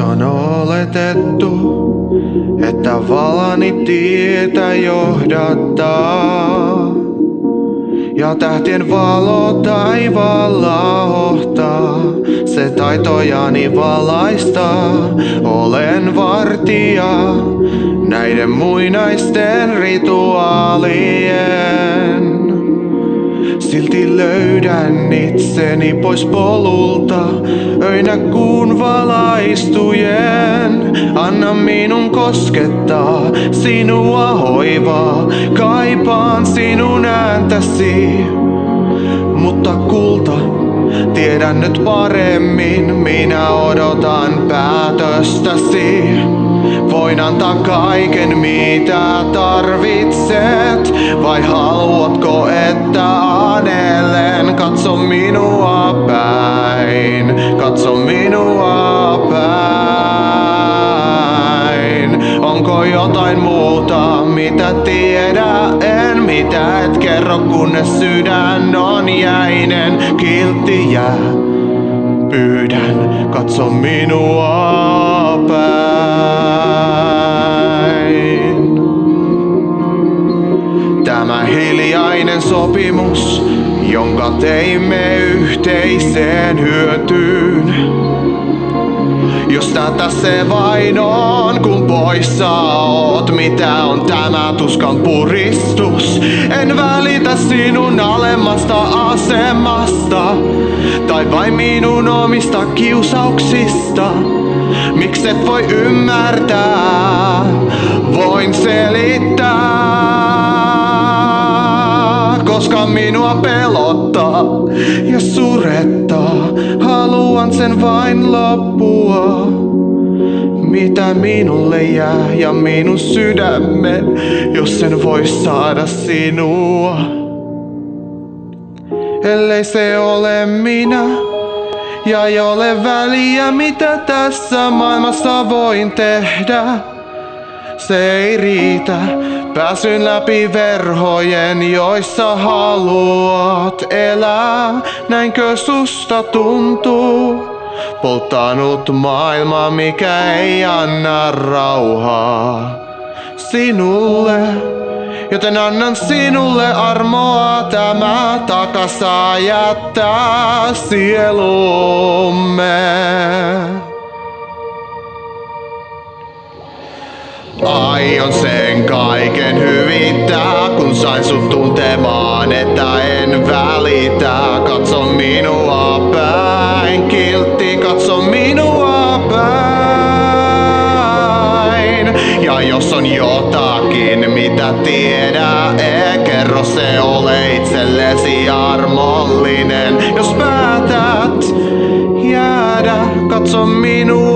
on oletettu, että valani tietä johdattaa. Ja tähtien valo taivaalla hohtaa, se taitojani valaistaa. Olen vartija näiden muinaisten rituaalien. Silti löydän itseni pois polulta, öinä kuun valaistujen. Anna minun koskettaa sinua hoivaa, kaipaan sinun ääntäsi. Mutta kulta, tiedän nyt paremmin, minä odotan päätöstäsi. Voin antaa kaiken mitä tarvitset, vai haluatko että anellen? Katso minua päin, katso minua päin. Onko jotain muuta mitä tiedä en, mitä et kerro kunnes sydän on jäinen. Kiltti jää, pyydän, katso minua päin. Tämä hiljainen sopimus, jonka teimme yhteiseen hyötyyn. Jos tätä se vain on, kun poissa oot, mitä on tämä tuskan puristus? En välitä sinun alemmasta asemasta, tai vain minun omista kiusauksista. Mikset voi ymmärtää, voin selittää, koska minua pelottaa ja surettaa. Haluan sen vain loppua. Mitä minulle jää ja minun sydämen, jos sen vois saada sinua? Ellei se ole minä, ja ei ole väliä mitä tässä maailmassa voin tehdä. Se ei riitä, pääsyn läpi verhojen, joissa haluat elää. Näinkö susta tuntuu? Polttanut maailma, mikä ei anna rauhaa sinulle. Joten annan sinulle armoa, tämä takasaa jättää sielumme. Aion sen kaiken hyvittää, kun sain sut tuntemaan, että en välitä. Katso minua päin, kiltti, katso minua päin. Ja jos on jotakin, mitä tiedä, kerro se, ole itsellesi armollinen. Jos päätät jäädä, katso minua